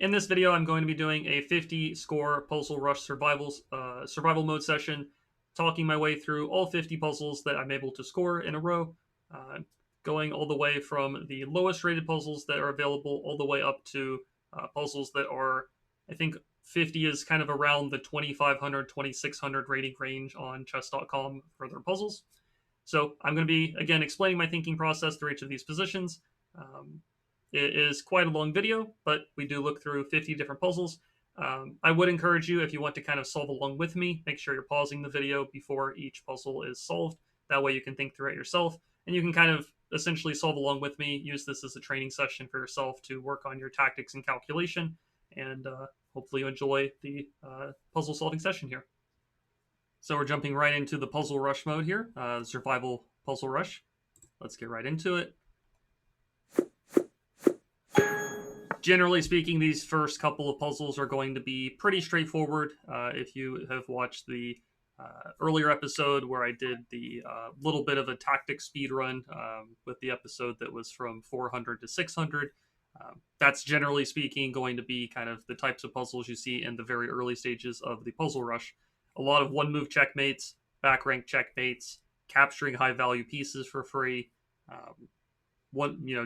In this video, I'm going to be doing a 50 score Puzzle Rush survival mode session, talking my way through all 50 puzzles that I'm able to score in a row, uh, going all the way from the lowest rated puzzles that are available all the way up to puzzles that are, I think 50 is kind of around the 2500, 2600 rating range on chess.com for their puzzles. So I'm going to be, again, explaining my thinking process through each of these positions. It is quite a long video, but we do look through 50 different puzzles. I would encourage you, if you want to kind of solve along with me, make sure you're pausing the video before each puzzle is solved. That way you can think through it yourself, and you can kind of essentially solve along with me. Use this as a training session for yourself to work on your tactics and calculation, and hopefully you enjoy the puzzle solving session here. So we're jumping right into the puzzle rush mode here, the survival puzzle rush. Let's get right into it. Generally speaking, these first couple of puzzles are going to be pretty straightforward. If you have watched the earlier episode where I did the little bit of a tactic speed run with the episode that was from 400 to 600, that's generally speaking going to be kind of the types of puzzles you see in the very early stages of the puzzle rush. A lot of one move checkmates, back rank checkmates, capturing high value pieces for free.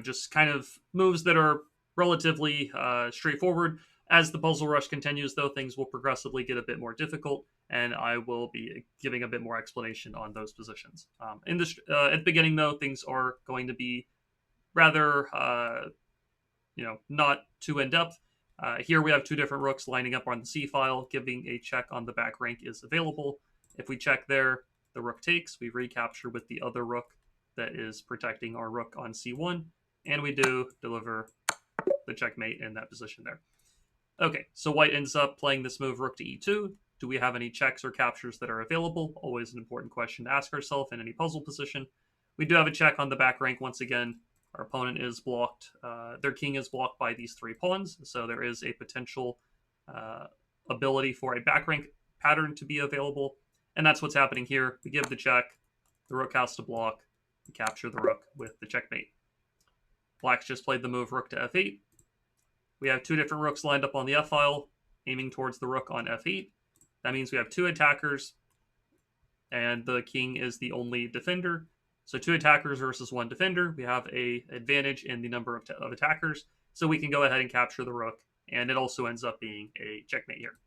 Just kind of moves that are relatively straightforward. As the puzzle rush continues, though, things will progressively get a bit more difficult, and I will be giving a bit more explanation on those positions. At the beginning, though, things are going to be rather, not too in depth. Here we have two different rooks lining up on the C file, giving a check on the back rank is available. If we check there, the rook takes. We recapture with the other rook that is protecting our rook on C1, and we do deliver the checkmate in that position there. Okay, so white ends up playing this move rook to e2. Do we have any checks or captures that are available? Always an important question to ask ourselves in any puzzle position. We do have a check on the back rank once again. Our opponent is blocked. Their king is blocked by these three pawns, so there is a potential ability for a back rank pattern to be available, and that's what's happening here. We give the check, the rook has to block, we capture the rook with the checkmate. Black's just played the move rook to f8. We have two different rooks lined up on the f-file, aiming towards the rook on f8. That means we have two attackers, and the king is the only defender. So two attackers versus one defender. We have an advantage in the number of attackers, so we can go ahead and capture the rook, and it also ends up being a checkmate here.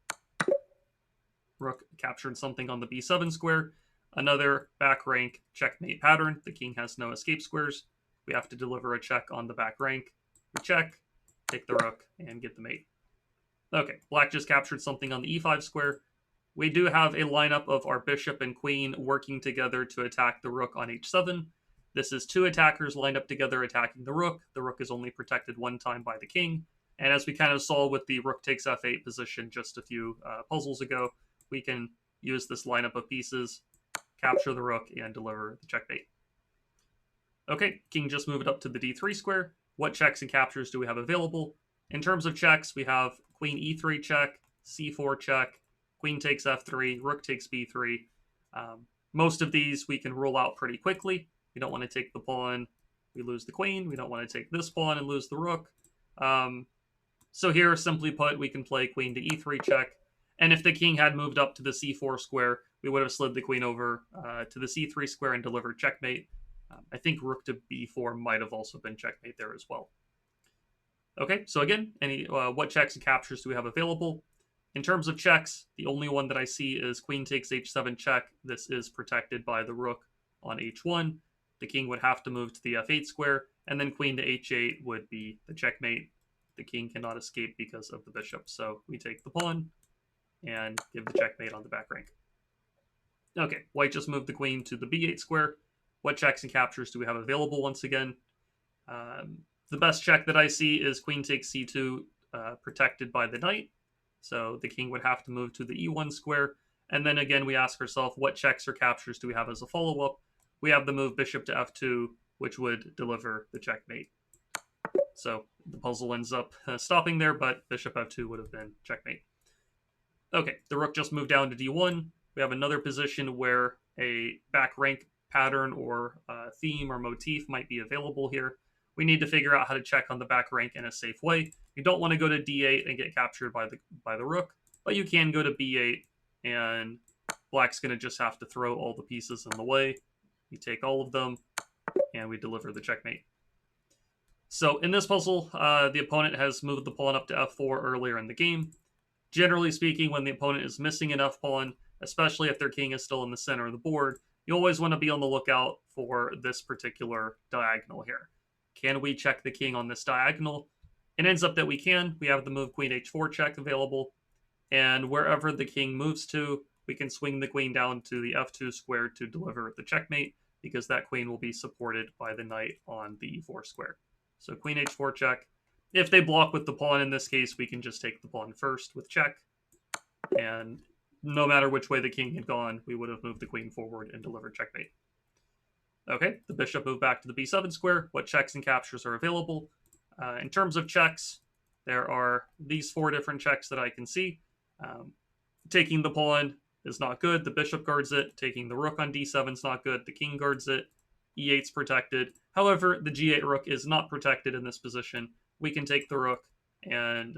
Rook captured something on the b7 square. Another back rank checkmate pattern. The king has no escape squares. We have to deliver a check on the back rank. We check, take the rook, and get the mate. Okay, black just captured something on the e5 square. We do have a lineup of our bishop and queen working together to attack the rook on h7. This is two attackers lined up together attacking the rook. The rook is only protected one time by the king. And as we kind of saw with the rook takes f8 position just a few puzzles ago, we can use this lineup of pieces, capture the rook, and deliver the checkmate. Okay, king just moved up to the d3 square. What checks and captures do we have available? In terms of checks, we have queen e3 check, c4 check, queen takes f3, rook takes b3. Most of these we can rule out pretty quickly. We don't want to take the pawn, we lose the queen. We don't want to take this pawn and lose the rook. So here, simply put, we can play queen to e3 check. And if the king had moved up to the c4 square, we would have slid the queen over to the c3 square and delivered checkmate. I think rook to b4 might have also been checkmate there as well. Okay, so again, what checks and captures do we have available? In terms of checks, the only one that I see is queen takes h7 check. This is protected by the rook on h1. The king would have to move to the f8 square, and then queen to h8 would be the checkmate. The king cannot escape because of the bishop, so we take the pawn and give the checkmate on the back rank. Okay, white just moved the queen to the b8 square. What checks and captures do we have available once again? The best check that I see is queen takes c2, protected by the knight. So the king would have to move to the e1 square. And then again, we ask ourselves, what checks or captures do we have as a follow-up? We have the move bishop to f2, which would deliver the checkmate. So the puzzle ends up stopping there, but bishop f2 would have been checkmate. Okay, the rook just moved down to d1. We have another position where a back rank pattern or theme or motif might be available here. We need to figure out how to check on the back rank in a safe way. You don't want to go to d8 and get captured by the rook, but you can go to b8, and black's going to just have to throw all the pieces in the way. We take all of them, and we deliver the checkmate. So in this puzzle, the opponent has moved the pawn up to f4 earlier in the game. Generally speaking, when the opponent is missing an f-pawn, especially if their king is still in the center of the board, you always want to be on the lookout for this particular diagonal here. Can we check the king on this diagonal? It ends up that we can. We have the move queen h4 check available, and wherever the king moves to, we can swing the queen down to the f2 square to deliver the checkmate, because that queen will be supported by the knight on the e4 square. So queen h4 check. If they block with the pawn in this case, we can just take the pawn first with check, and no matter which way the king had gone, we would have moved the queen forward and delivered checkmate. Okay, the bishop moved back to the b7 square. What checks and captures are available? In terms of checks, there are these 4 different checks that I can see. Taking the pawn is not good. The bishop guards it. Taking the rook on d7 is not good. The king guards it. e8's protected. However, the g8 rook is not protected in this position. We can take the rook, and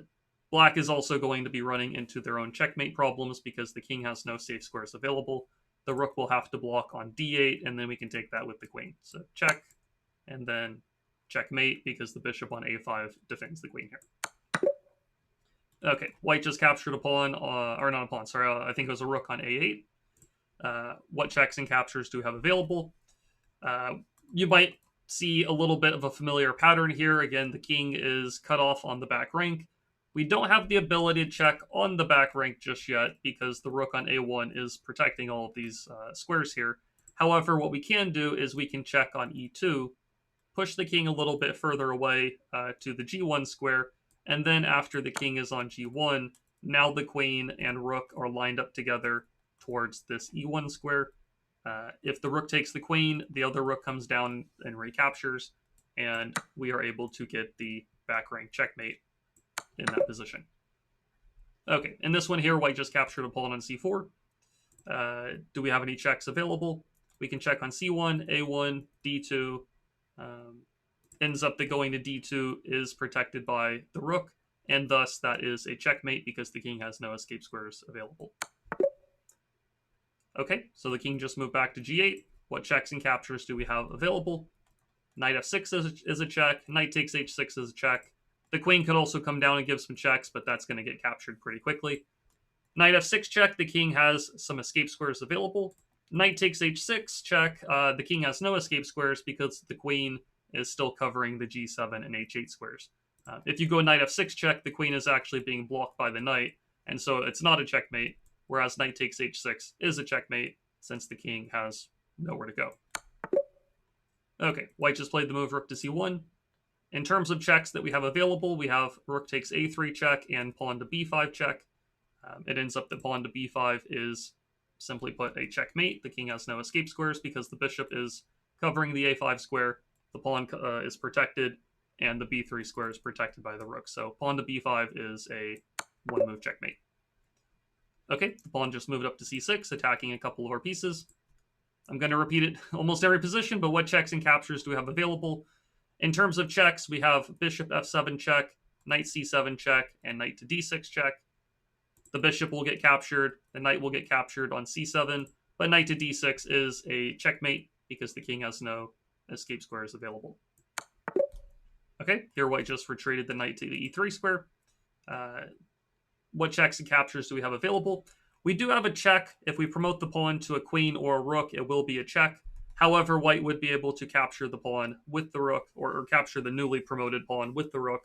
black is also going to be running into their own checkmate problems because the king has no safe squares available. The rook will have to block on d8, and then we can take that with the queen. So check, and then checkmate because the bishop on a5 defends the queen here. Okay, white just captured a pawn, or not a pawn, sorry, I think it was a rook on a8. What checks and captures do we have available? You might see a little bit of a familiar pattern here. Again, the king is cut off on the back rank. We don't have the ability to check on the back rank just yet because the rook on a1 is protecting all of these squares here. However, what we can do is we can check on e2, push the king a little bit further away to the g1 square, and then after the king is on g1, now the queen and rook are lined up together towards this e1 square. If the rook takes the queen, the other rook comes down and recaptures, and we are able to get the back rank checkmate in that position. Okay, in this one here, white just captured a pawn on c4. Do we have any checks available? We can check on c1, a1, d2. Ends up that going to d2 is protected by the rook, and thus that is a checkmate because the king has no escape squares available. Okay, so the king just moved back to g8. What checks and captures do we have available? Knight f6 is a check. Knight takes h6 is a check. The queen could also come down and give some checks, but that's going to get captured pretty quickly. Knight f6 check, the king has some escape squares available. Knight takes h6 check, the king has no escape squares because the queen is still covering the g7 and h8 squares. If you go knight f6 check, the queen is actually being blocked by the knight, and so it's not a checkmate, whereas knight takes h6 is a checkmate since the king has nowhere to go. Okay, white just played the move rook to c1. In terms of checks that we have available, we have rook takes a3 check and pawn to b5 check. It ends up that pawn to b5 is simply put a checkmate. The king has no escape squares because the bishop is covering the a5 square, the pawn is protected, and the b3 square is protected by the rook. So pawn to b5 is a one-move checkmate. Okay, the pawn just moved up to c6, attacking a couple of our pieces. I'm going to repeat it almost every position, but what checks and captures do we have available? In terms of checks, we have bishop f7 check, knight c7 check, and knight to d6 check. The bishop will get captured, the knight will get captured on c7, but knight to d6 is a checkmate because the king has no escape squares available. Okay, here white just retreated the knight to the e3 square. What checks and captures do we have available? We do have a check. If we promote the pawn to a queen or a rook, it will be a check. However, white would be able to capture the pawn with the rook, or capture the newly promoted pawn with the rook,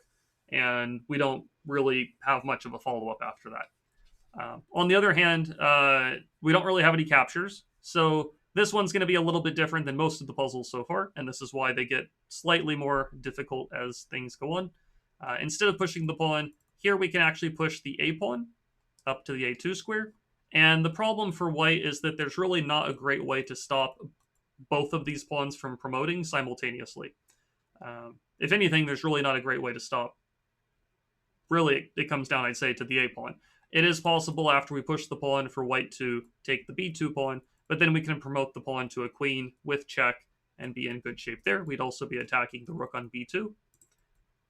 and we don't really have much of a follow-up after that. On the other hand, we don't really have any captures, so this one's going to be a little bit different than most of the puzzles so far, and this is why they get slightly more difficult as things go on. Instead of pushing the pawn, here we can actually push the a-pawn up to the a2 square, and the problem for white is that there's really not a great way to stop both of these pawns from promoting simultaneously. If anything, there's really not a great way to stop. Really, it comes down, I'd say, to the a-pawn. It is possible after we push the pawn for white to take the b2 pawn, but then we can promote the pawn to a queen with check and be in good shape there. We'd also be attacking the rook on b2.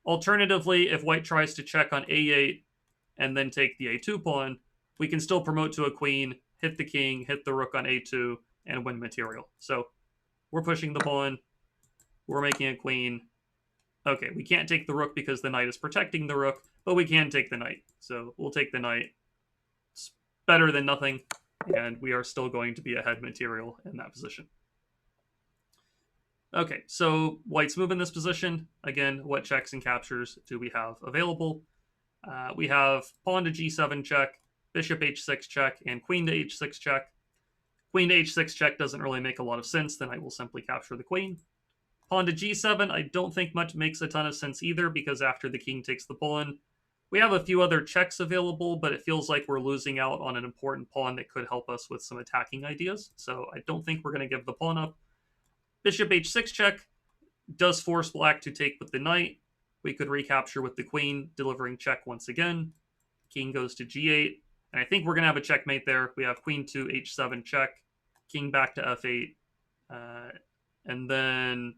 Alternatively, if white tries to check on a8 and then take the a2 pawn, we can still promote to a queen, hit the king, hit the rook on a2, and win material. So we're pushing the pawn, we're making a queen. Okay, we can't take the rook because the knight is protecting the rook, but we can take the knight. So we'll take the knight. It's better than nothing, and we are still going to be ahead material in that position. Okay, so white's move in this position. Again, what checks and captures do we have available? We have pawn to g7 check, bishop h6 check, and queen to h6 check. Queen to h6 check doesn't really make a lot of sense. The knight will simply capture the queen. Pawn to g7, I don't think much makes a ton of sense either, because after the king takes the pawn, we have a few other checks available, but it feels like we're losing out on an important pawn that could help us with some attacking ideas. So I don't think we're going to give the pawn up. Bishop h6 check does force black to take with the knight. We could recapture with the queen, delivering check once again. King goes to g8, and I think we're going to have a checkmate there. We have queen to h7 check, king back to f8, and then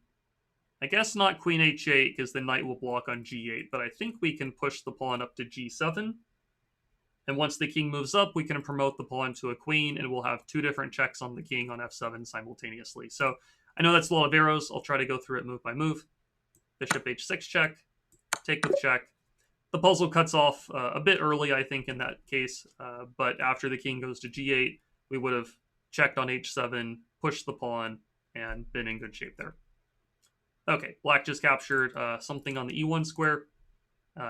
I guess not queen h8 because the knight will block on g8, but I think we can push the pawn up to g7. And once the king moves up, we can promote the pawn to a queen, and we'll have two different checks on the king on f7 simultaneously. So I know that's a lot of arrows. I'll try to go through it move by move. Bishop h6 check, take with check. The puzzle cuts off a bit early, I think, in that case. But after the king goes to g8, we would have checked on h7, pushed the pawn, and been in good shape there. Okay, black just captured something on the e1 square.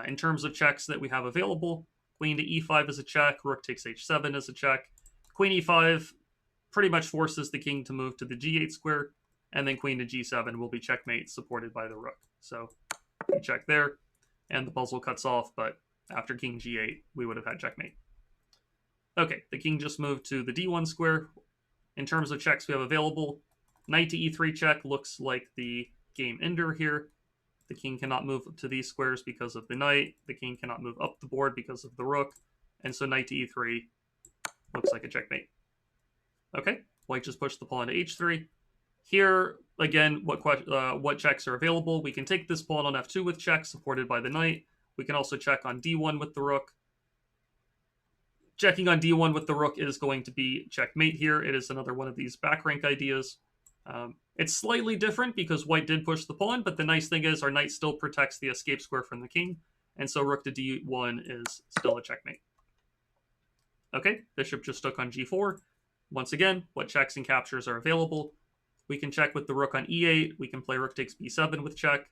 In terms of checks that we have available, queen to e5 is a check, rook takes h7 is a check. Queen e5 pretty much forces the king to move to the g8 square, and then queen to g7 will be checkmate supported by the rook. So we check there, and the puzzle cuts off, but after king g8, we would have had checkmate. Okay, the king just moved to the d1 square. In terms of checks we have available, knight to e3 check looks like the game ender here. The king cannot move to these squares because of the knight. The king cannot move up the board because of the rook. And so knight to e3 looks like a checkmate. Okay, white just pushed the pawn to h3. Here, again, what checks are available? We can take this pawn on f2 with check, supported by the knight. We can also check on d1 with the rook. Checking on d1 with the rook is going to be checkmate here. It is another one of these back rank ideas. It's slightly different because white did push the pawn, but the nice thing is our knight still protects the escape square from the king, and so rook to d1 is still a checkmate. Okay, bishop just took on g4. Once again, what checks and captures are available? We can check with the rook on e8. We can play rook takes b7 with check.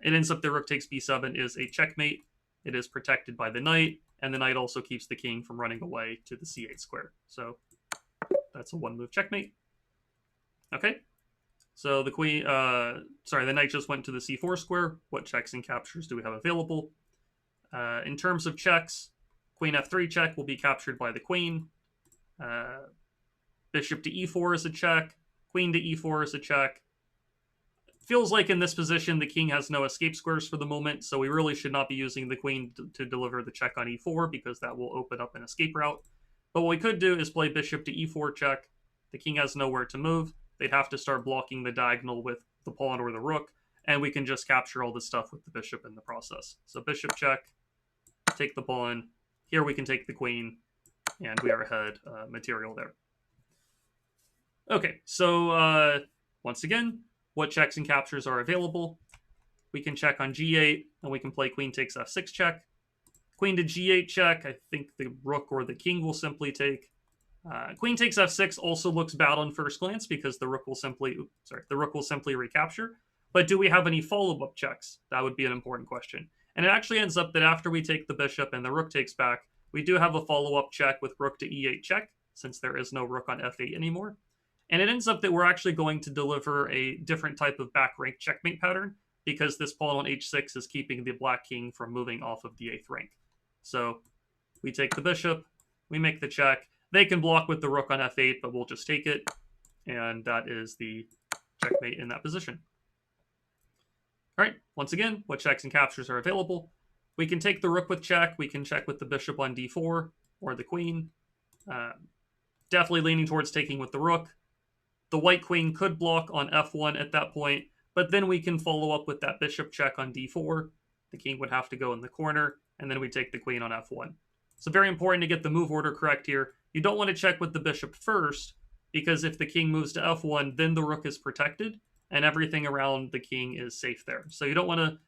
It ends up that rook takes b7 is a checkmate. It is protected by the knight, and the knight also keeps the king from running away to the c8 square. So that's a one-move checkmate. Okay, so the the knight just went to the c4 square. What checks and captures do we have available? In terms of checks, queen f3 check will be captured by the queen. Bishop to e4 is a check. Queen to e4 is a check. Feels like in this position the king has no escape squares for the moment, so we really should not be using the queen to deliver the check on e4 because that will open up an escape route. But what we could do is play bishop to e4 check. The king has nowhere to move. They'd have to start blocking the diagonal with the pawn or the rook, and we can just capture all this stuff with the bishop in the process. So bishop check, take the pawn. Here we can take the queen, and we are ahead material there. Okay, so once again, what checks and captures are available? We can check on g8, and we can play queen takes f6 check. Queen to g8 check, I think the rook or the king will simply take. Queen takes f6 also looks bad on first glance because the rook will simply recapture. But do we have any follow-up checks? That would be an important question. And it actually ends up that after we take the bishop and the rook takes back, we do have a follow-up check with rook to e8 check, since there is no rook on f8 anymore. And it ends up that we're actually going to deliver a different type of back rank checkmate pattern because this pawn on h6 is keeping the black king from moving off of the 8th rank. So we take the bishop, we make the check. They can block with the rook on f8, but we'll just take it. And that is the checkmate in that position. All right, once again, what checks and captures are available? We can take the rook with check. We can check with the bishop on d4 or the queen. Definitely leaning towards taking with the rook. The white queen could block on f1 at that point, but then we can follow up with that bishop check on d4. The king would have to go in the corner, and then we take the queen on f1. So very important to get the move order correct here. You don't want to check with the bishop first, because if the king moves to f1, then the rook is protected, and everything around the king is safe there. So you don't want to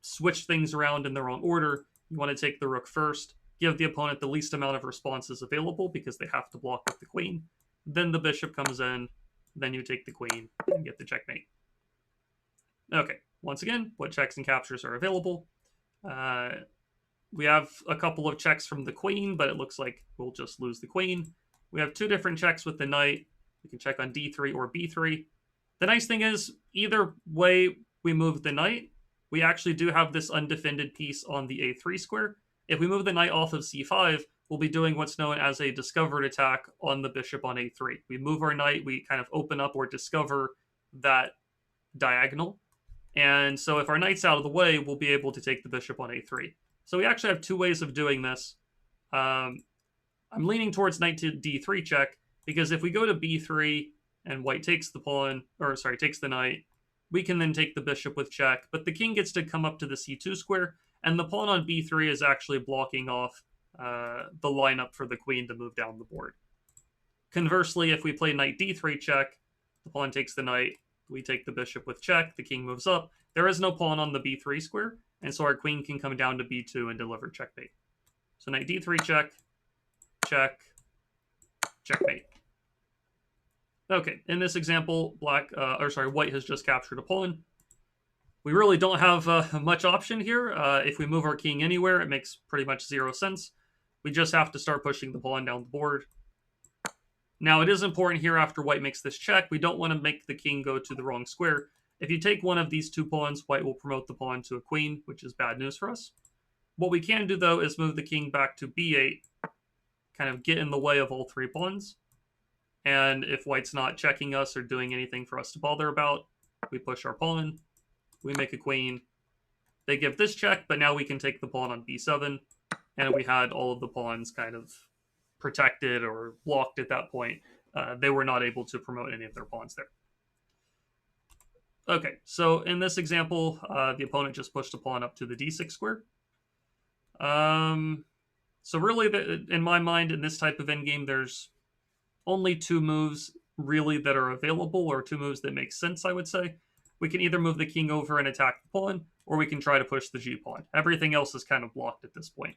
switch things around in the wrong order. You want to take the rook first, give the opponent the least amount of responses available because they have to block with the queen. Then the bishop comes in, then you take the queen and get the checkmate. Okay, once again, what checks and captures are available? We have a couple of checks from the queen, but it looks like we'll just lose the queen. We have two different checks with the knight. We can check on d3 or b3. The nice thing is, either way we move the knight, we actually do have this undefended piece on the a3 square. If we move the knight off of c5, we'll be doing what's known as a discovered attack on the bishop on a3. We move our knight, we kind of open up or discover that diagonal. And so if our knight's out of the way, we'll be able to take the bishop on a3. So we actually have two ways of doing this. I'm leaning towards knight to d3 check, because if we go to b3 and white takes the pawn, or sorry, takes the knight, we can then take the bishop with check, but the king gets to come up to the c2 square, and the pawn on b3 is actually blocking off the lineup for the queen to move down the board. Conversely, if we play knight d3 check, the pawn takes the knight, we take the bishop with check, the king moves up, there is no pawn on the b3 square, and so our queen can come down to b2 and deliver checkmate. So knight d3 check, check, checkmate. Okay, in this example, white has just captured a pawn. We really don't have much option here. If we move our king anywhere, it makes pretty much zero sense. We just have to start pushing the pawn down the board. Now, it is important here after white makes this check, we don't want to make the king go to the wrong square. If you take one of these two pawns, white will promote the pawn to a queen, which is bad news for us. What we can do, though, is move the king back to b8, kind of get in the way of all three pawns. And if white's not checking us or doing anything for us to bother about, we push our pawn, we make a queen. They give this check, but now we can take the pawn on b7, and we had all of the pawns kind of protected or blocked at that point. They were not able to promote any of their pawns there. Okay, so in this example, the opponent just pushed a pawn up to the d6 square. So really, in my mind, in this type of endgame, there's only two moves really that are available, or two moves that make sense, I would say. We can either move the king over and attack the pawn, or we can try to push the g-pawn. Everything else is kind of blocked at this point.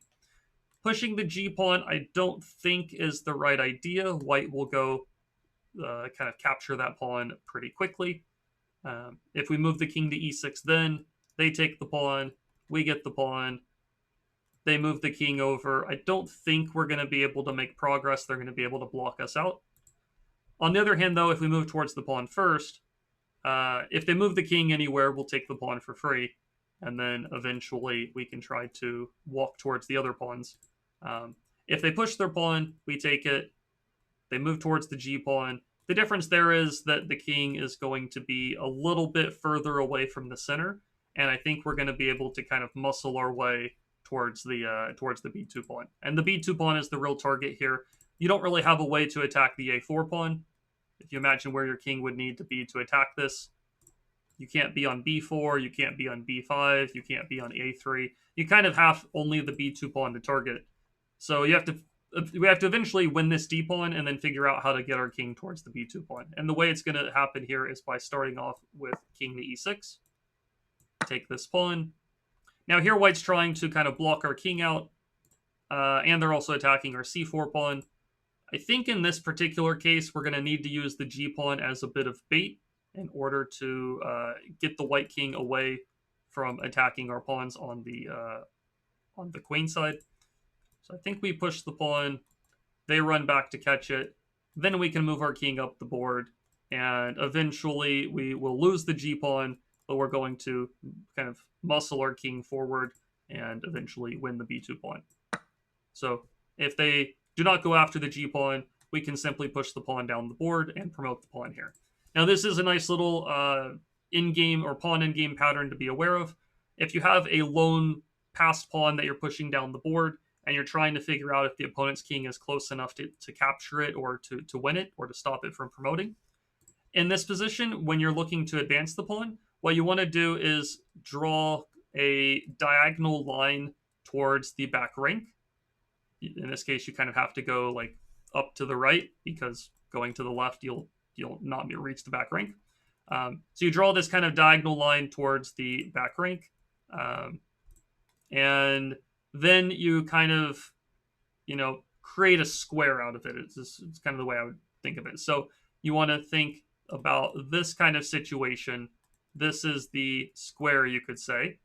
Pushing the g-pawn, I don't think is the right idea. White will go kind of capture that pawn pretty quickly. If we move the king to e6 then, they take the pawn, we get the pawn, they move the king over. I don't think we're going to be able to make progress. They're going to be able to block us out. On the other hand, though, if we move towards the pawn first, if they move the king anywhere, we'll take the pawn for free, and then eventually we can try to walk towards the other pawns. If they push their pawn, we take it. They move towards the g-pawn. The difference there is that the king is going to be a little bit further away from the center, and I think we're going to be able to kind of muscle our way towards the b2 pawn. And the b2 pawn is the real target here. You don't really have a way to attack the a4 pawn. If you imagine where your king would need to be to attack this, you can't be on b4, you can't be on b5, you can't be on a3. You kind of have only the b2 pawn to target. So we have to eventually win this d pawn and then figure out how to get our king towards the b2 pawn. And the way it's going to happen here is by starting off with king to e6. Take this pawn. Now here white's trying to kind of block our king out, and they're also attacking our c4 pawn. I think in this particular case, we're going to need to use the g-pawn as a bit of bait in order to get the white king away from attacking our pawns on the queen side. So I think we push the pawn, they run back to catch it, then we can move our king up the board, and eventually we will lose the g-pawn, but we're going to kind of muscle our king forward and eventually win the b2 pawn. So if they do not go after the g-pawn, we can simply push the pawn down the board and promote the pawn here. Now this is a nice little in-game or pawn in-game pattern to be aware of. If you have a lone passed pawn that you're pushing down the board and you're trying to figure out if the opponent's king is close enough to capture it or to win it or to stop it from promoting. In this position, when you're looking to advance the pawn, what you want to do is draw a diagonal line towards the back rank. In this case, you kind of have to go like up to the right, because going to the left, you'll not reach the back rank. So you draw this kind of diagonal line towards the back rank, and then you kind of, create a square out of it. It's kind of the way I would think of it. So you want to think about this kind of situation. This is the square, you could say.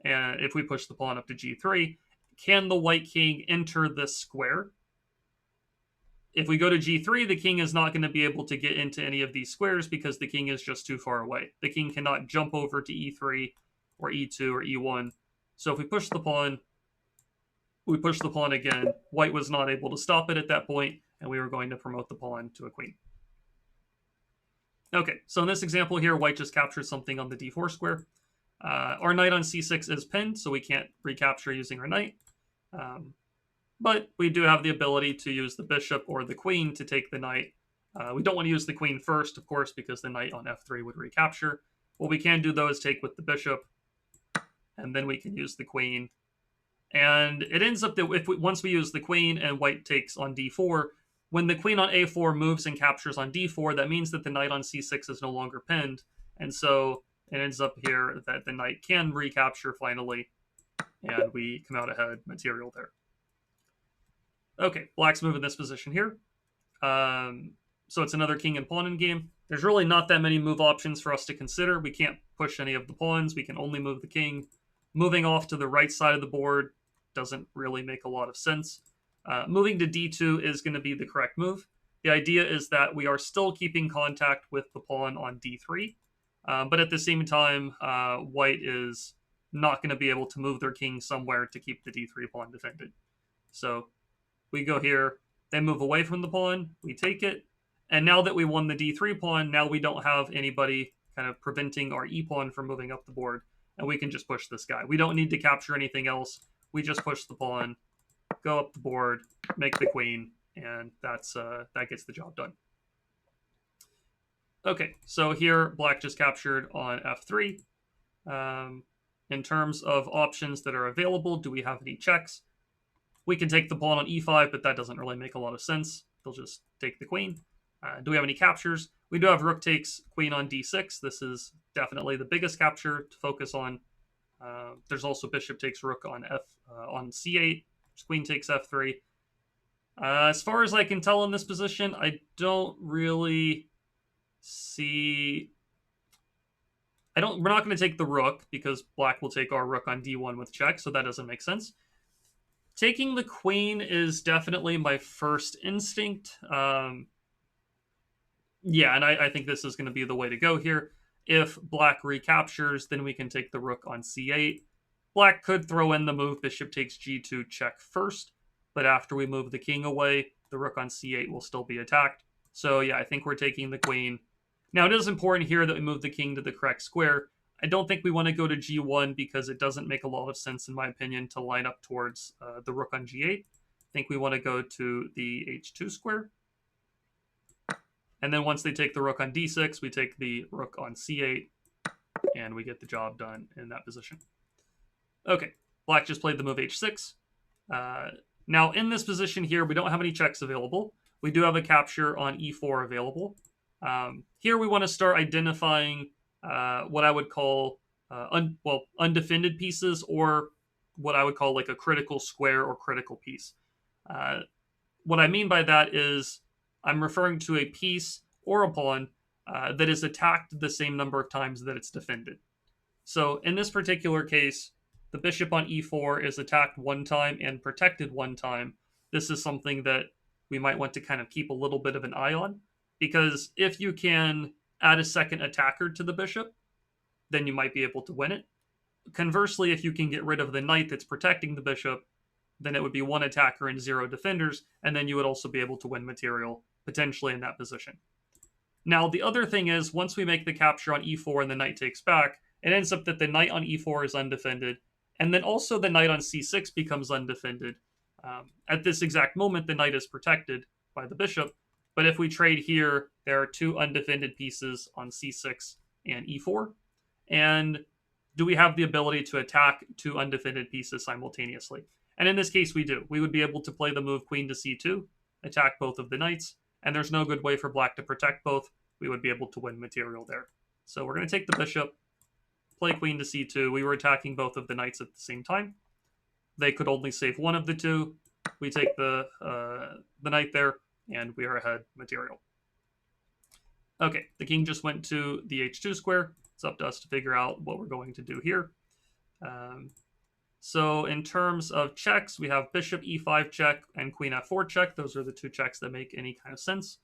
And if we push the pawn up to g3, can the white king enter this square? If we go to g3, the king is not going to be able to get into any of these squares because the king is just too far away. The king cannot jump over to e3 or e2 or e1. So if we push the pawn, we push the pawn again. White was not able to stop it at that point, and we were going to promote the pawn to a queen. Okay, so in this example here, white just captured something on the d4 square. Our knight on c6 is pinned, so we can't recapture using our knight. But we do have the ability to use the bishop or the queen to take the knight. We don't want to use the queen first, of course, because the knight on f3 would recapture. What we can do, though, is take with the bishop, and then we can use the queen. And it ends up that once we use the queen and white takes on d4, when the queen on a4 moves and captures on d4, that means that the knight on c6 is no longer pinned. And so it ends up here that the knight can recapture finally, and we come out ahead material there. Okay, black's move in this position here. So it's another king and pawn in game. There's really not that many move options for us to consider. We can't push any of the pawns. We can only move the king. Moving off to the right side of the board doesn't really make a lot of sense. Moving to d2 is going to be the correct move. The idea is that we are still keeping contact with the pawn on d3, but at the same time, white is not going to be able to move their king somewhere to keep the d3 pawn defended. So we go here, they move away from the pawn, we take it, and now that we won the d3 pawn, now we don't have anybody kind of preventing our e-pawn from moving up the board, and we can just push this guy. We don't need to capture anything else. We just push the pawn, go up the board, make the queen, and that gets the job done. Okay, so here black just captured on f3. In terms of options that are available, do we have any checks? We can take the pawn on e5, but that doesn't really make a lot of sense. They'll just take the queen. Do we have any captures? We do have rook takes queen on d6. This is definitely the biggest capture to focus on. There's also bishop takes rook on on c8. Queen takes f3. As far as I can tell in this position, I don't really see... We're not going to take the rook because black will take our rook on d1 with check, so that doesn't make sense. Taking the queen is definitely my first instinct. Yeah, and I think this is going to be the way to go here. If black recaptures, then we can take the rook on c8. Black could throw in the move bishop takes g2 check first, but after we move the king away, the rook on c8 will still be attacked. So yeah, I think we're taking the queen. Now it is important here that we move the king to the correct square. I don't think we want to go to g1 because it doesn't make a lot of sense, in my opinion, to line up towards the rook on g8. I think we want to go to the h2 square. And then once they take the rook on d6, we take the rook on c8, and we get the job done in that position. Okay, black just played the move h6. Now in this position here, we don't have any checks available. We do have a capture on e4 available. Here we want to start identifying what I would call undefended pieces, or what I would call like a critical square or critical piece. What I mean by that is I'm referring to a piece or a pawn that is attacked the same number of times that it's defended. So in this particular case, the bishop on e4 is attacked one time and protected one time. This is something that we might want to kind of keep a little bit of an eye on, because if you can add a second attacker to the bishop, then you might be able to win it. Conversely, if you can get rid of the knight that's protecting the bishop, then it would be one attacker and 0 defenders, and then you would also be able to win material, potentially in that position. Now, the other thing is, once we make the capture on e4 and the knight takes back, it ends up that the knight on e4 is undefended, and then also the knight on c6 becomes undefended. At this exact moment, the knight is protected by the bishop, but if we trade here, there are two undefended pieces on c6 and e4, and do we have the ability to attack two undefended pieces simultaneously? And in this case, we do. We would be able to play the move queen to c2, attack both of the knights, and there's no good way for black to protect both. We would be able to win material there. So we're going to take the bishop, play queen to c2. We were attacking both of the knights at the same time. They could only save one of the two. We take the knight there, and we are ahead material. Okay, the king just went to the h2 square. It's up to us to figure out what we're going to do here. So in terms of checks, we have bishop e5 check and queen f4 check. Those are the two checks that make any kind of sense.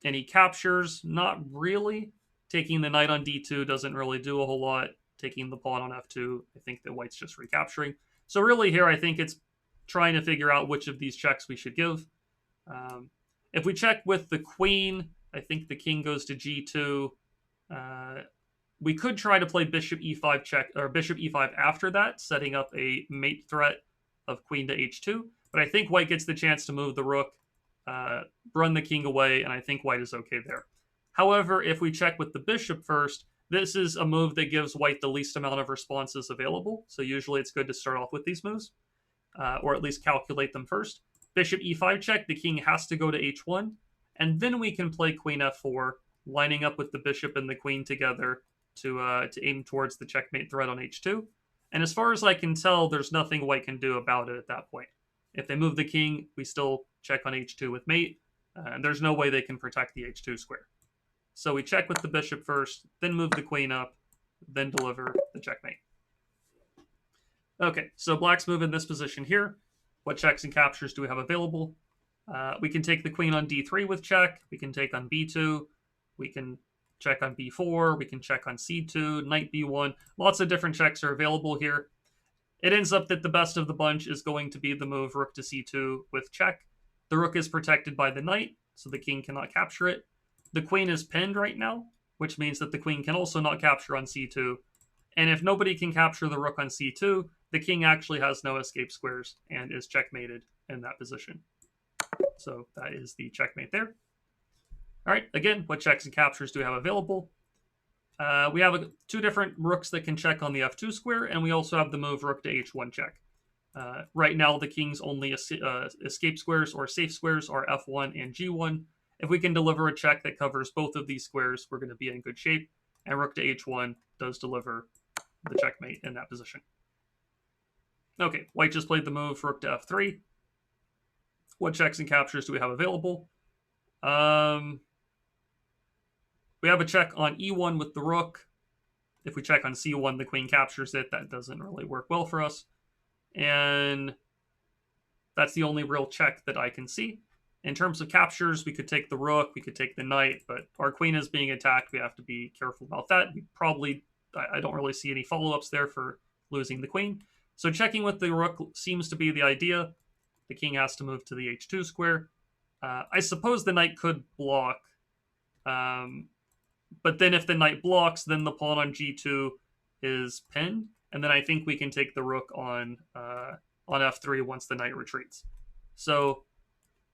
Any captures? Not really. Taking the knight on d2 doesn't really do a whole lot. Taking the pawn on f2, I think that white's just recapturing. So really here, I think it's trying to figure out which of these checks we should give. If we check with the queen, I think the king goes to g2. We could try to play bishop e5 check, or bishop e5 after that, setting up a mate threat of queen to h2. But I think white gets the chance to move the rook, run the king away, and I think white is okay there. However, if we check with the bishop first, this is a move that gives white the least amount of responses available. So usually it's good to start off with these moves, or at least calculate them first. Bishop e5 check, the king has to go to h1, and then we can play queen f4, lining up with the bishop and the queen together to aim towards the checkmate threat on h2. And as far as I can tell, there's nothing white can do about it at that point. If they move the king, we still check on h2 with mate, and there's no way they can protect the h2 square. So we check with the bishop first, then move the queen up, then deliver the checkmate. Okay, so black's move in this position here. What checks and captures do we have available? We can take the queen on d3 with check. We can take on b2. We can check on b4. We can check on c2, knight b1. Lots of different checks are available here. It ends up that the best of the bunch is going to be the move rook to c2 with check. The rook is protected by the knight, so the king cannot capture it. The queen is pinned right now, which means that the queen can also not capture on c2. And if nobody can capture the rook on c2, the king actually has no escape squares and is checkmated in that position. So that is the checkmate there. All right, again, what checks and captures do we have available? We have two different rooks that can check on the f2 square, and we also have the move rook to h1 check. Right now, the king's only escape squares or safe squares are f1 and g1. If we can deliver a check that covers both of these squares, we're going to be in good shape. And rook to h1 does deliver the checkmate in that position. Okay, white just played the move rook to f3. What checks and captures do we have available? We have a check on e1 with the rook. If we check on c1, the queen captures it. That doesn't really work well for us. And that's the only real check that I can see. In terms of captures, we could take the rook, we could take the knight, but our queen is being attacked. We have to be careful about that. I don't really see any follow-ups there for losing the queen. So checking with the rook seems to be the idea. The king has to move to the h2 square. I suppose the knight could block. But then if the knight blocks, then the pawn on g2 is pinned. And then I think we can take the rook on f3 once the knight retreats. So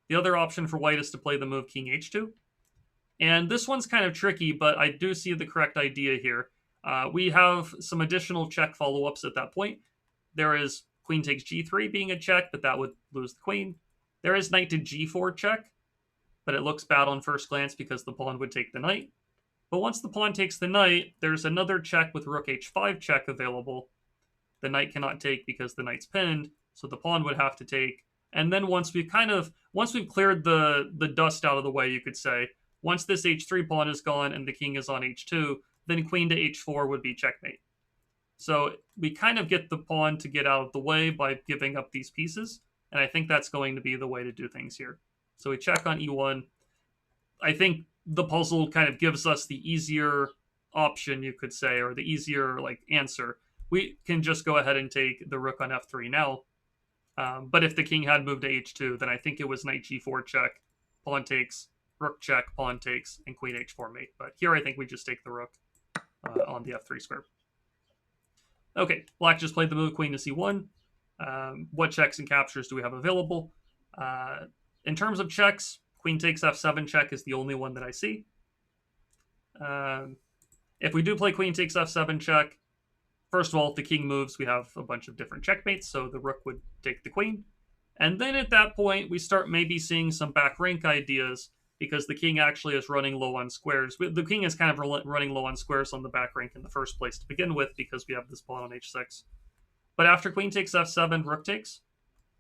the other option for white is to play the move king h2. And this one's kind of tricky, but I do see the correct idea here. We have some additional check follow-ups at that point. There is queen takes g3 being a check, but that would lose the queen. There is knight to g4 check, but it looks bad on first glance because the pawn would take the knight. But once the pawn takes the knight, there's another check with rook h5 check available. The knight cannot take because the knight's pinned, so the pawn would have to take. And then once we've cleared the dust out of the way, you could say, once this h3 pawn is gone and the king is on h2, then queen to h4 would be checkmate. So we kind of get the pawn to get out of the way by giving up these pieces, and I think that's going to be the way to do things here. So we check on e1. I think the puzzle kind of gives us the easier option, you could say, or the easier answer. We can just go ahead and take the rook on f3 now. But if the king had moved to h2, then I think it was knight g4 check, pawn takes, rook check, pawn takes, and queen h4 mate. But here I think we just take the rook on the f3 square. Okay, black just played the move queen to c1. What checks and captures do we have available? In terms of checks, queen takes f7 check is the only one that I see. If we do play queen takes f7 check, first of all, if the king moves, we have a bunch of different checkmates, so the rook would take the queen. And then at that point, we start maybe seeing some back rank ideas because the king actually is running low on squares. The king is kind of running low on squares on the back rank in the first place to begin with because we have this pawn on h6. But after queen takes f7, rook takes,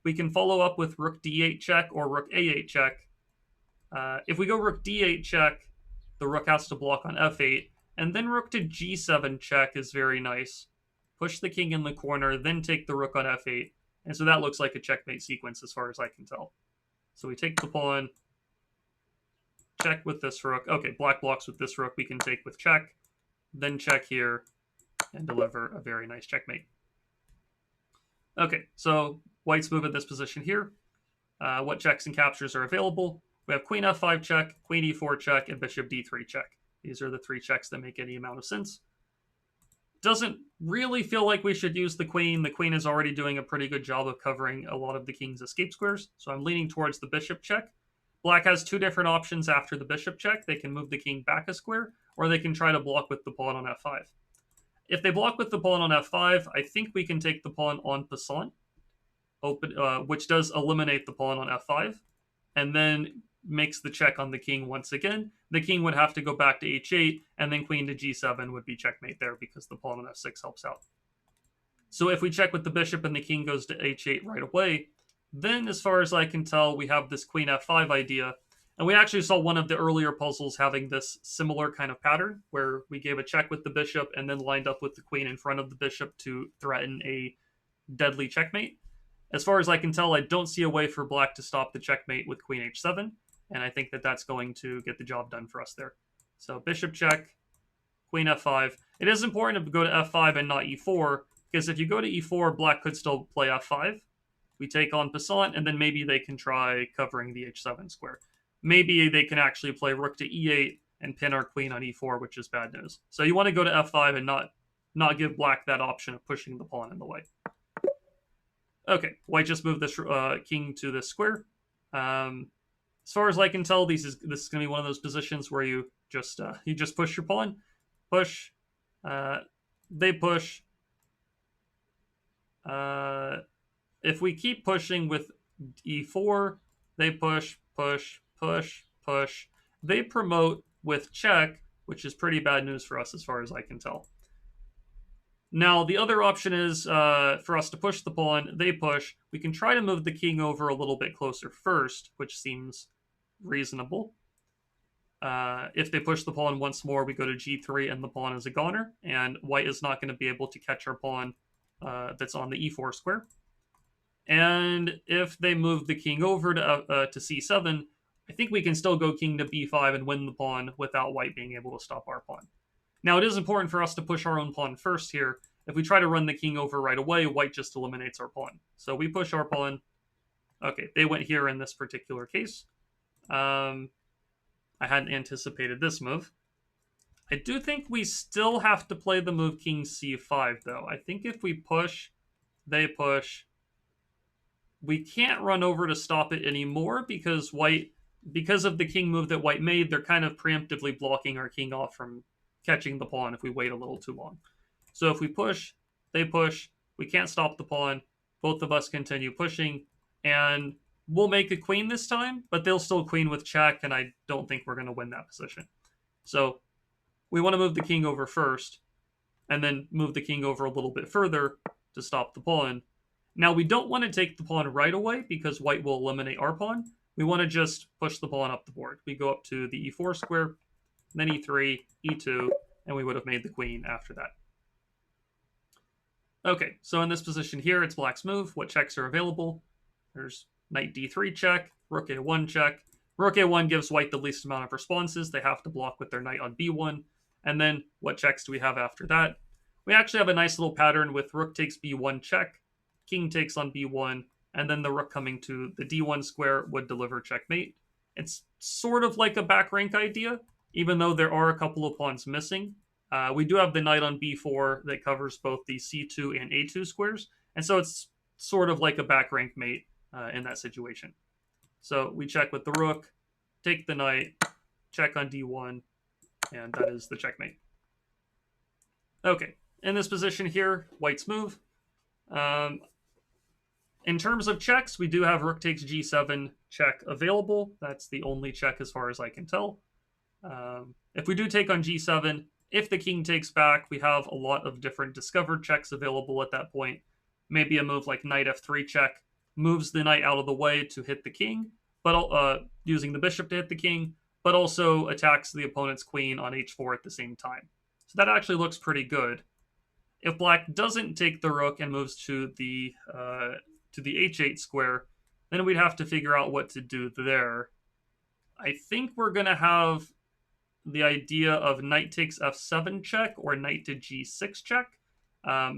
we can follow up with rook d8 check or rook a8 check. If we go rook d8 check, the rook has to block on f8, and then rook to g7 check is very nice. Push the king in the corner, then take the rook on f8, and so that looks like a checkmate sequence as far as I can tell. So we take the pawn, check with this rook. Okay, black blocks with this rook, we can take with check, then check here, and deliver a very nice checkmate. Okay, so white's move in this position here. What checks and captures are available? We have queen f5 check, queen e4 check, and bishop d3 check. These are the three checks that make any amount of sense. Doesn't really feel like we should use the queen. The queen is already doing a pretty good job of covering a lot of the king's escape squares, so I'm leaning towards the bishop check. Black has two different options after the bishop check. They can move the king back a square, or they can try to block with the pawn on f5. If they block with the pawn on f5, I think we can take the pawn on passant, which does eliminate the pawn on f5, and then makes the check on the king once again. The king would have to go back to h8, and then queen to g7 would be checkmate there because the pawn on f6 helps out. So if we check with the bishop and the king goes to h8 right away, then as far as I can tell, we have this queen f5 idea. And we actually saw one of the earlier puzzles having this similar kind of pattern where we gave a check with the bishop and then lined up with the queen in front of the bishop to threaten a deadly checkmate. As far as I can tell, I don't see a way for black to stop the checkmate with queen h7, and I think that that's going to get the job done for us there. So bishop check, queen f5. It is important to go to f5 and not e4, because if you go to e4, black could still play f5. We take on passant, and then maybe they can try covering the h7 square. Maybe they can actually play rook to e8 and pin our queen on e4, which is bad news. So you want to go to f5 and not give black that option of pushing the pawn in the way. Okay, white just moved this king to this square. As far as I can tell, this is going to be one of those positions where you just push your pawn, push, they push. If we keep pushing with e4, they push, push, push, push. They promote with check, which is pretty bad news for us as far as I can tell. Now, the other option is for us to push the pawn, they push. We can try to move the king over a little bit closer first, which seems reasonable. If they push the pawn once more, we go to g3 and the pawn is a goner, and white is not going to be able to catch our pawn that's on the e4 square. And if they move the king over to c7, I think we can still go king to b5 and win the pawn without white being able to stop our pawn. Now, it is important for us to push our own pawn first here. If we try to run the king over right away, white just eliminates our pawn. So we push our pawn. Okay, they went here in this particular case. I hadn't anticipated this move. I do think we still have to play the move king c5, though. I think if we push, they push. We can't run over to stop it anymore because of the king move that white made, they're kind of preemptively blocking our king off from catching the pawn if we wait a little too long. So if we push, they push, we can't stop the pawn, both of us continue pushing, and we'll make a queen this time, but they'll still queen with check, and I don't think we're going to win that position. So we want to move the king over first, and then move the king over a little bit further to stop the pawn. Now, we don't want to take the pawn right away because white will eliminate our pawn. We want to just push the pawn up the board. We go up to the e4 square, then e3, e2, and we would have made the queen after that. Okay, so in this position here, it's black's move. What checks are available? There's knight d3 check, rook a1 check. Rook a1 gives white the least amount of responses. They have to block with their knight on b1. And then what checks do we have after that? We actually have a nice little pattern with rook takes b1 check, king takes on b1, and then the rook coming to the d1 square would deliver checkmate. It's sort of like a back rank idea, even though there are a couple of pawns missing. We do have the knight on b4 that covers both the c2 and a2 squares, and so it's sort of like a back rank mate in that situation. So we check with the rook, take the knight, check on d1, and that is the checkmate. Okay, in this position here, white's move. Um, in terms of checks, we do have rook takes g7 check available. That's the only check as far as I can tell. If we do take on g7, if the king takes back, we have a lot of different discovered checks available at that point. Maybe a move like knight f3 check moves the knight out of the way to hit the king, but using the bishop to hit the king, but also attacks the opponent's queen on h4 at the same time. So that actually looks pretty good. If black doesn't take the rook and moves to the h8 square, then we'd have to figure out what to do there. I think we're going to have the idea of knight takes f7 check or knight to g6 check,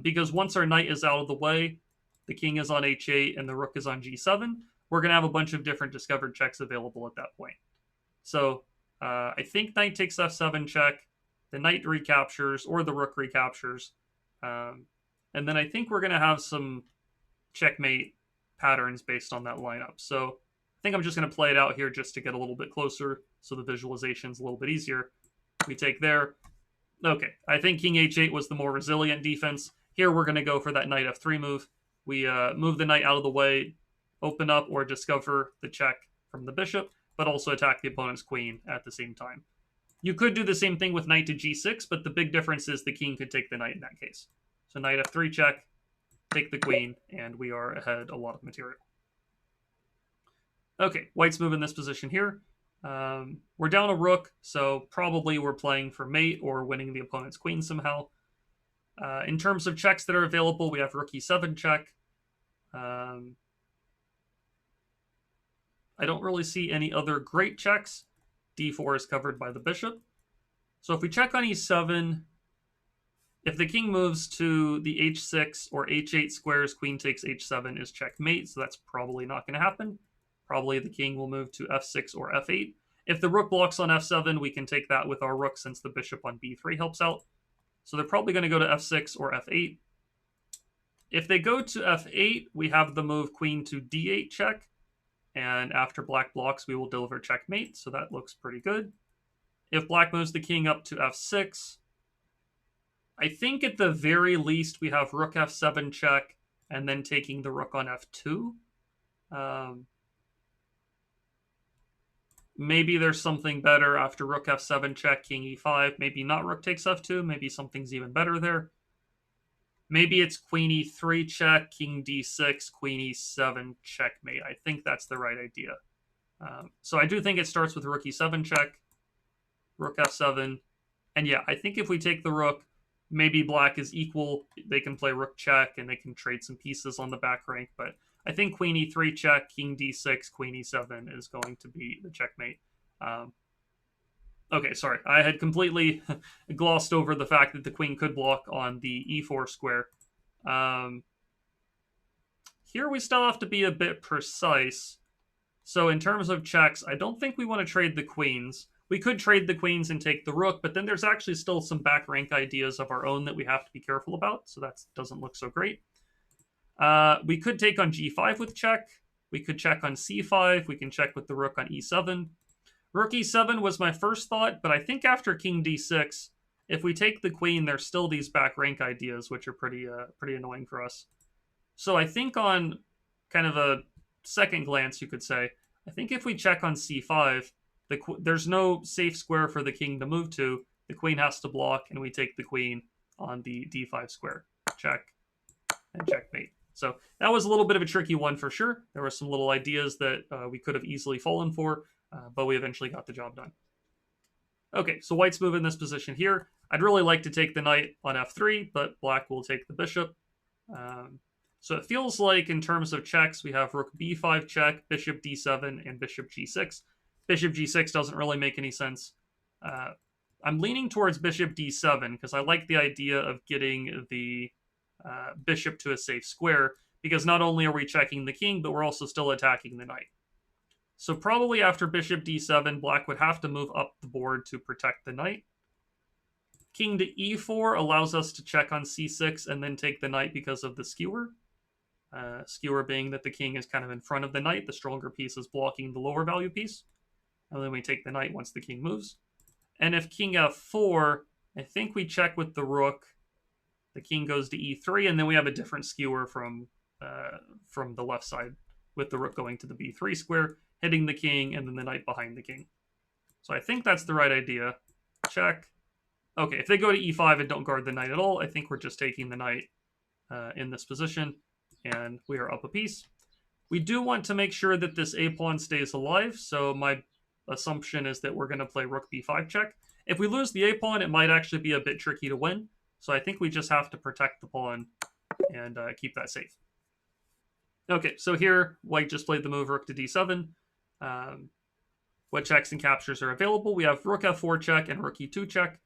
because once our knight is out of the way, the king is on h8 and the rook is on g7, we're going to have a bunch of different discovered checks available at that point. So I think knight takes f7 check, the knight recaptures or the rook recaptures, and then I think we're going to have some checkmate patterns based on that lineup. So I think I'm just going to play it out here just to get a little bit closer so the visualization's a little bit easier. We take there. Okay, I think king h8 was the more resilient defense. Here we're going to go for that knight f3 move. We move the knight out of the way, open up or discover the check from the bishop, but also attack the opponent's queen at the same time. You could do the same thing with knight to g6, but the big difference is the king could take the knight in that case. So knight f3 check, take the queen, and we are ahead a lot of material. Okay, white's move in this position here. We're down a rook, so probably we're playing for mate or winning the opponent's queen somehow. In terms of checks that are available, we have rook e7 check. I don't really see any other great checks. d4 is covered by the bishop. So if we check on e7, if the king moves to the h6 or h8 squares, queen takes h7 is checkmate, so that's probably not going to happen. Probably the king will move to f6 or f8. If the rook blocks on f7, we can take that with our rook since the bishop on b3 helps out. So they're probably going to go to f6 or f8. If they go to f8, we have the move queen to d8 check. And after black blocks, we will deliver checkmate, so that looks pretty good. If black moves the king up to f6, I think at the very least we have rook f7 check and then taking the rook on f2. Maybe there's something better after rook f7 check, king e5. Maybe not rook takes f2. Maybe something's even better there. Maybe it's queen e3 check, king d6, queen e7 checkmate. I think that's the right idea. So I do think it starts with rook e7 check, rook f7. And yeah, I think if we take the rook, maybe black is equal. They can play rook check and they can trade some pieces on the back rank. But I think queen e3 check, king d6, queen e7 is going to be the checkmate. Okay, sorry. I had completely glossed over the fact that the queen could block on the e4 square. Here we still have to be a bit precise. So in terms of checks, I don't think we want to trade the queens. We could trade the queens and take the rook, but then there's actually still some back rank ideas of our own that we have to be careful about, so that doesn't look so great. We could take on g5 with check. We could check on c5. We can check with the rook on e7. Rook e7 was my first thought, but I think after king d6, if we take the queen, there's still these back rank ideas, which are pretty annoying for us. So I think on kind of a second glance, you could say, I think if we check on c5, there's no safe square for the king to move to. The queen has to block, and we take the queen on the d5 square. Check and checkmate. So that was a little bit of a tricky one for sure. There were some little ideas that we could have easily fallen for, but we eventually got the job done. Okay, so white's move in this position here. I'd really like to take the knight on f3, but black will take the bishop. So it feels like in terms of checks, we have rook b5 check, bishop d7, and bishop g6. Bishop g6 doesn't really make any sense. I'm leaning towards bishop d7 because I like the idea of getting the bishop to a safe square, because not only are we checking the king, but we're also still attacking the knight. So probably after bishop d7, black would have to move up the board to protect the knight. King to e4 allows us to check on c6 and then take the knight because of the skewer. Skewer being that the king is kind of in front of the knight, the stronger piece is blocking the lower value piece. And then we take the knight once the king moves. And if king f4, I think we check with the rook The king goes to e3, and then we have a different skewer from the left side, with the rook going to the b3 square, hitting the king, and then the knight behind the king. So I think that's the right idea. Check. Okay, if they go to e5 and don't guard the knight at all, I think we're just taking the knight in this position, and we are up a piece. We do want to make sure that this a-pawn stays alive, so my assumption is that we're going to play rook b5 check. If we lose the a-pawn, it might actually be a bit tricky to win, so I think we just have to protect the pawn and keep that safe. Okay, so here, white just played the move rook to d7. What checks and captures are available? We have rook f4 check and rook e2 check.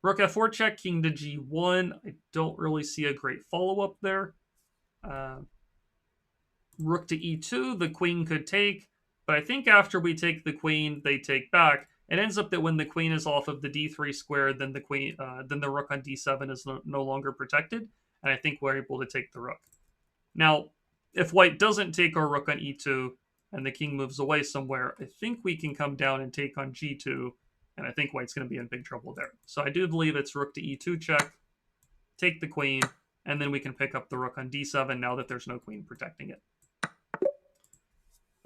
Rook f4 check, king to g1. I don't really see a great follow-up there. Rook to e2, the queen could take, but I think after we take the queen, they take back. It ends up that when the queen is off of the d3 square, then the rook on d7 is no longer protected, and I think we're able to take the rook. Now, if white doesn't take our rook on e2 and the king moves away somewhere, I think we can come down and take on g2, and I think white's going to be in big trouble there. So I do believe it's rook to e2 check, take the queen, and then we can pick up the rook on d7 now that there's no queen protecting it.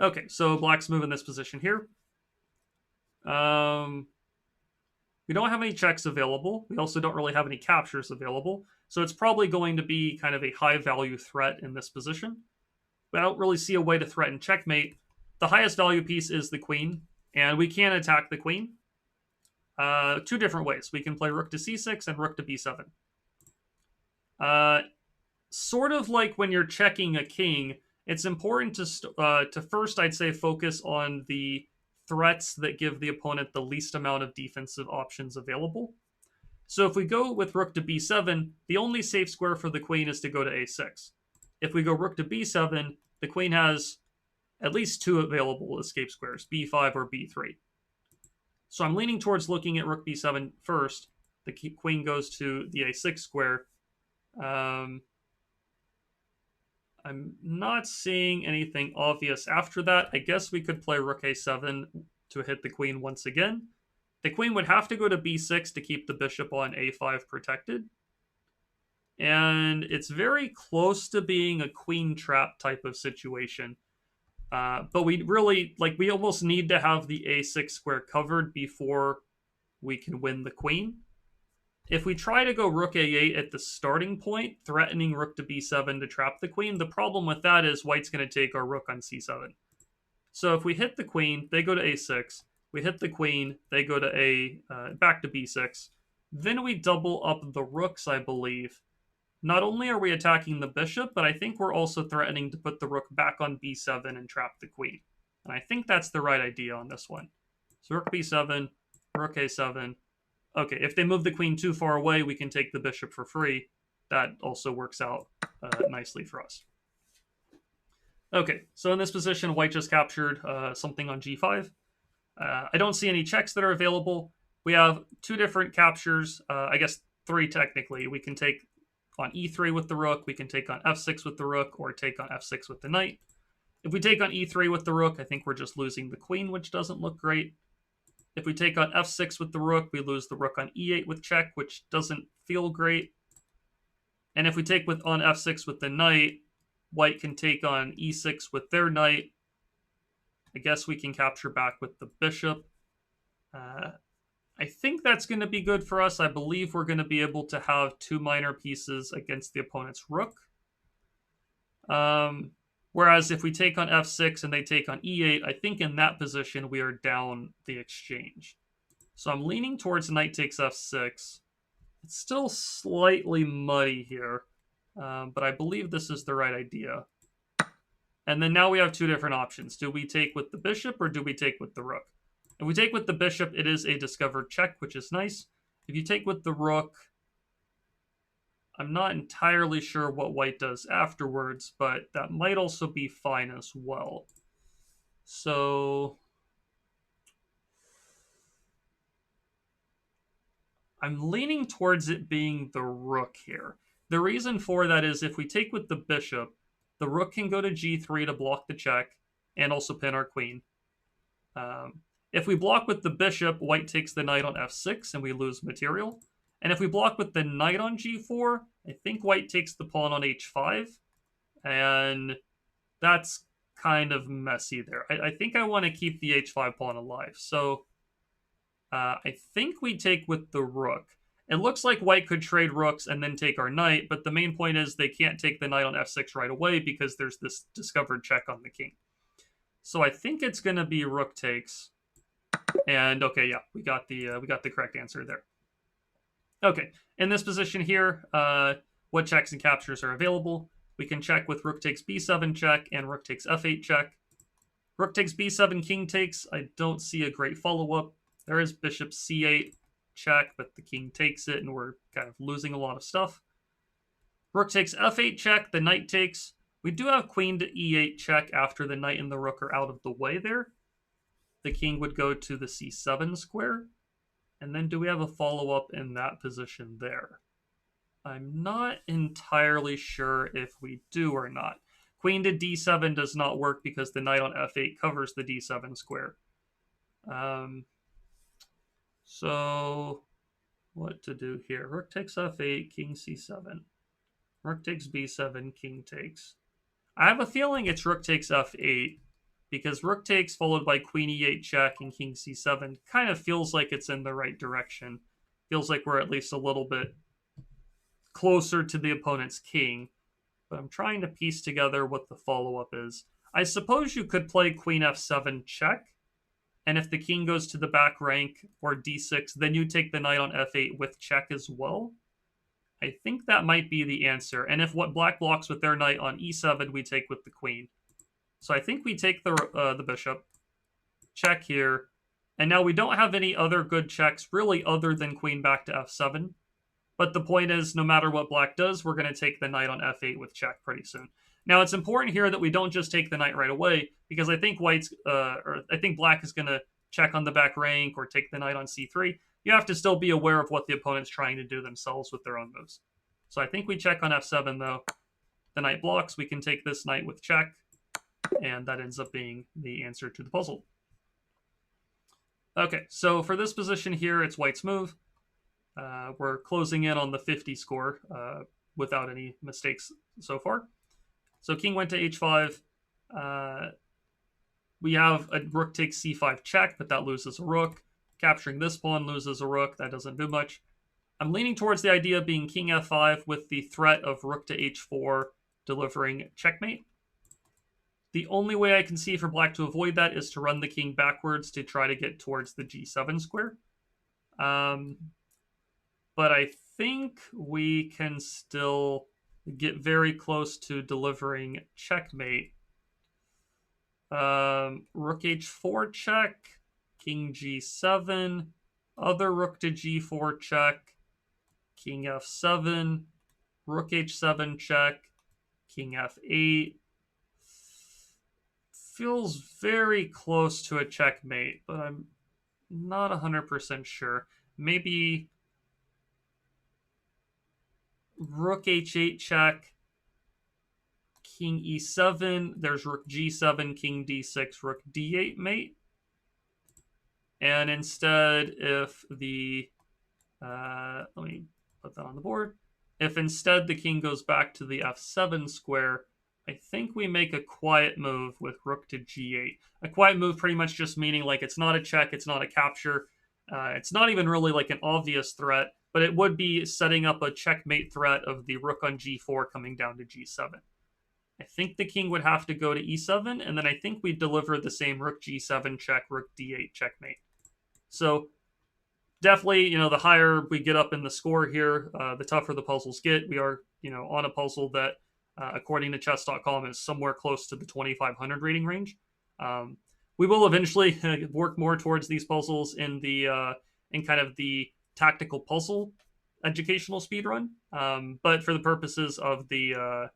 Okay, so black's move in this position here. We don't have any checks available. We also don't really have any captures available. So it's probably going to be kind of a high-value threat in this position. But I don't really see a way to threaten checkmate. The highest value piece is the queen, and we can attack the queen. Two different ways. We can play rook to c6 and rook to b7. Sort of like when you're checking a king, it's important to first, I'd say, focus on the threats that give the opponent the least amount of defensive options available. So if we go with rook to b7, the only safe square for the queen is to go to a6. If we go rook to b7, the queen has at least two available escape squares, b5 or b3. So I'm leaning towards looking at rook b7 first. The queen goes to the a6 square. I'm not seeing anything obvious after that. I guess we could play rook a7 to hit the queen once again. The queen would have to go to b6 to keep the bishop on a5 protected. And it's very close to being a queen trap type of situation. But we really, we almost need to have the a6 square covered before we can win the queen. If we try to go rook a8 at the starting point, threatening rook to b7 to trap the queen, the problem with that is white's going to take our rook on c7. So if we hit the queen, they go to a6. We hit the queen, they go to back to b6. Then we double up the rooks, I believe. Not only are we attacking the bishop, but I think we're also threatening to put the rook back on b7 and trap the queen. And I think that's the right idea on this one. So rook b7, rook a7. Okay, if they move the queen too far away, we can take the bishop for free. That also works out nicely for us. Okay, so in this position, white just captured something on g5. I don't see any checks that are available. We have two different captures, I guess three technically. We can take on e3 with the rook, we can take on f6 with the rook, or take on f6 with the knight. If we take on e3 with the rook, I think we're just losing the queen, which doesn't look great. If we take on f6 with the rook, we lose the rook on e8 with check, which doesn't feel great. And if we take on f6 with the knight, white can take on e6 with their knight. I guess we can capture back with the bishop. I think that's going to be good for us. I believe we're going to be able to have two minor pieces against the opponent's rook. Whereas if we take on f6 and they take on e8, I think in that position we are down the exchange. So I'm leaning towards knight takes f6. It's still slightly muddy here, but I believe this is the right idea. And then now we have two different options. Do we take with the bishop or do we take with the rook? If we take with the bishop, it is a discovered check, which is nice. If you take with the rook, I'm not entirely sure what white does afterwards, but that might also be fine as well. So I'm leaning towards it being the rook here. The reason for that is if we take with the bishop, the rook can go to g3 to block the check and also pin our queen. If we block with the bishop, white takes the knight on f6 and we lose material. And if we block with the knight on g4 I think white takes the pawn on h5, and that's kind of messy there. I think I want to keep the h5 pawn alive. So I think we take with the rook. It looks like white could trade rooks and then take our knight, but the main point is they can't take the knight on f6 right away because there's this discovered check on the king. So I think it's going to be rook takes. And okay, yeah, we got the correct answer there. Okay, in this position here, what checks and captures are available? We can check with rook takes b7 check and rook takes f8 check. Rook takes b7, king takes. I don't see a great follow-up. There is bishop c8 check, but the king takes it, and we're kind of losing a lot of stuff. Rook takes f8 check, the knight takes. We do have queen to e8 check after the knight and the rook are out of the way there. The king would go to the c7 square. And then do we have a follow-up in that position there? I'm not entirely sure if we do or not. Queen to d7 does not work because the knight on f8 covers the d7 square. So what to do here? Rook takes f8, king c7. Rook takes b7, king takes. I have a feeling it's rook takes f8 because rook takes followed by queen e8 check and king c7 kind of feels like it's in the right direction. Feels like we're at least a little bit closer to the opponent's king. But I'm trying to piece together what the follow-up is. I suppose you could play queen f7 check, and if the king goes to the back rank or d6, then you take the knight on f8 with check as well. I think that might be the answer. And if what black blocks with their knight on e7, we take with the queen. So I think we take the bishop, check here, and now we don't have any other good checks really other than queen back to f7. But the point is, no matter what black does, we're going to take the knight on f8 with check pretty soon. Now it's important here that we don't just take the knight right away because I think black is going to check on the back rank or take the knight on c3. You have to still be aware of what the opponent's trying to do themselves with their own moves. So I think we check on f7 though. The knight blocks. We can take this knight with check. And that ends up being the answer to the puzzle. Okay, so for this position here, it's white's move. We're closing in on the 50 score without any mistakes so far. So king went to h5. We have a rook takes c5 check, but that loses a rook. Capturing this pawn loses a rook. That doesn't do much. I'm leaning towards the idea of being king f5 with the threat of rook to h4 delivering checkmate. The only way I can see for black to avoid that is to run the king backwards to try to get towards the g7 square. But I think we can still get very close to delivering checkmate. Rook h4 check, king g7, other rook to g4 check, king f7, rook h7 check, king f8. Feels very close to a checkmate, but I'm not 100% sure. Maybe rook h8 check, king e7, there's rook g7, king d6, rook d8 mate. And instead, if the, let me put that on the board. If instead the king goes back to the f7 square, I think we make a quiet move with rook to g8. A quiet move pretty much just meaning like it's not a check, it's not a capture. It's not even really like an obvious threat, but it would be setting up a checkmate threat of the rook on g4 coming down to g7. I think the king would have to go to e7, and then I think we deliver the same rook g7 check, rook d8 checkmate. So definitely, the higher we get up in the score here, the tougher the puzzles get. We are, on a puzzle that according to chess.com, is somewhere close to the 2,500 rating range. We will eventually work more towards these puzzles in kind of the tactical puzzle educational speedrun. But for the purposes of the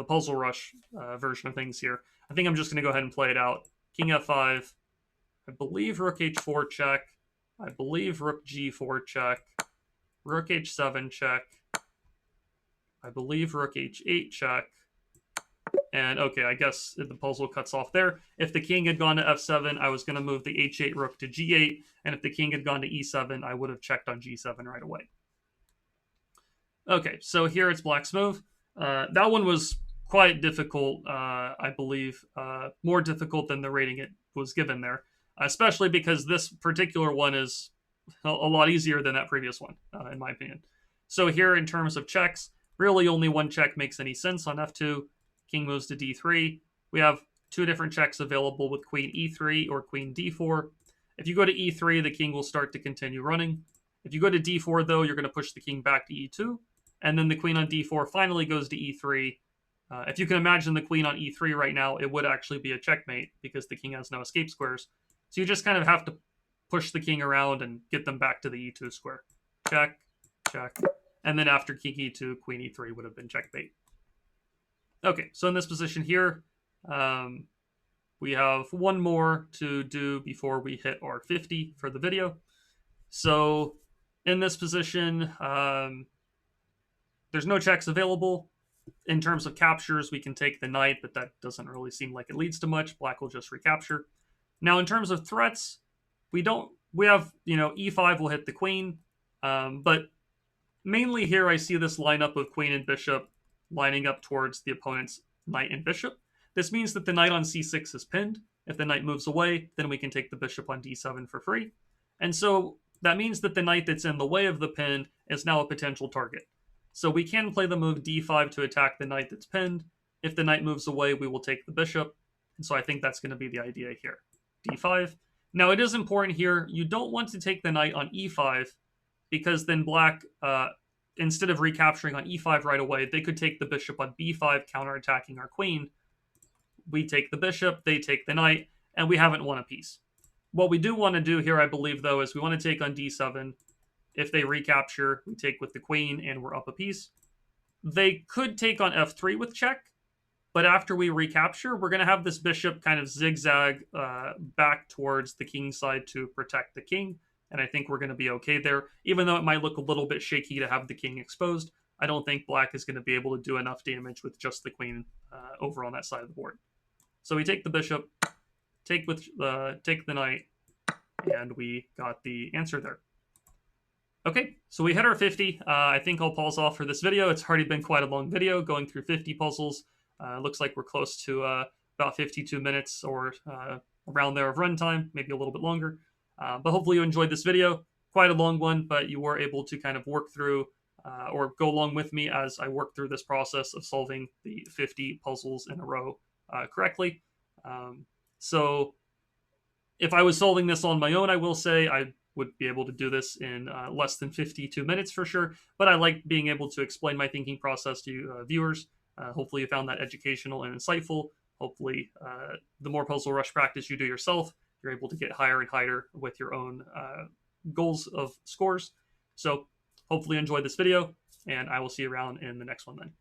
puzzle rush version of things here, I think I'm just going to go ahead and play it out. King f5. I believe rook h4 check. I believe rook g4 check. Rook h7 check. I believe rook h8 check. And okay, I guess the puzzle cuts off there. If the king had gone to f7, I was going to move the h8 rook to g8. And if the king had gone to e7, I would have checked on g7 right away. Okay, so here it's black's move. That one was quite difficult, I believe, more difficult than the rating it was given there, especially because this particular one is a lot easier than that previous one, in my opinion. So here, in terms of checks, really only one check makes any sense on f2. King moves to d3. We have two different checks available with queen e3 or queen d4. If you go to e3, the king will start to continue running. If you go to d4, though, you're going to push the king back to e2, and then the queen on d4 finally goes to e3. If you can imagine the queen on e3 right now, it would actually be a checkmate because the king has no escape squares. So you just kind of have to push the king around and get them back to the e2 square. Check, check. And then after king e2, queen e3 would have been checkmate. Okay, so in this position here, we have one more to do before we hit our 50 for the video. So in this position, there's no checks available. In terms of captures, we can take the knight, but that doesn't really seem like it leads to much. Black will just recapture. Now, in terms of threats, we have, e5 will hit the queen, but mainly here I see this lineup of queen and bishop lining up towards the opponent's knight and bishop. This means that the knight on c6 is pinned. If the knight moves away, then we can take the bishop on d7 for free. And so that means that the knight that's in the way of the pin is now a potential target. So we can play the move d5 to attack the knight that's pinned. If the knight moves away, we will take the bishop. And so I think that's going to be the idea here. d5. Now it is important here, you don't want to take the knight on e5 because then black, instead of recapturing on e5 right away, they could take the bishop on b5, counterattacking our queen. We take the bishop, they take the knight, and we haven't won a piece. What we do want to do here, I believe, though, is we want to take on d7. If they recapture, we take with the queen, and we're up a piece. They could take on f3 with check, but after we recapture, we're going to have this bishop kind of zigzag back towards the king side to protect the king, and I think we're going to be okay there. Even though it might look a little bit shaky to have the king exposed, I don't think black is going to be able to do enough damage with just the queen over on that side of the board. So we take the bishop, take the knight, and we got the answer there. Okay, so we hit our 50. I think I'll pause off for this video. It's already been quite a long video, going through 50 puzzles. Looks like we're close to about 52 minutes or around there of runtime, maybe a little bit longer. But hopefully you enjoyed this video. Quite a long one, but you were able to kind of work through or go along with me as I work through this process of solving the 50 puzzles in a row correctly. So if I was solving this on my own, I will say I would be able to do this in less than 52 minutes for sure. But I like being able to explain my thinking process to you viewers. Hopefully you found that educational and insightful. Hopefully the more Puzzle Rush practice you do yourself, you're able to get higher and higher with your own goals of scores. So hopefully you enjoyed this video, and I will see you around in the next one then.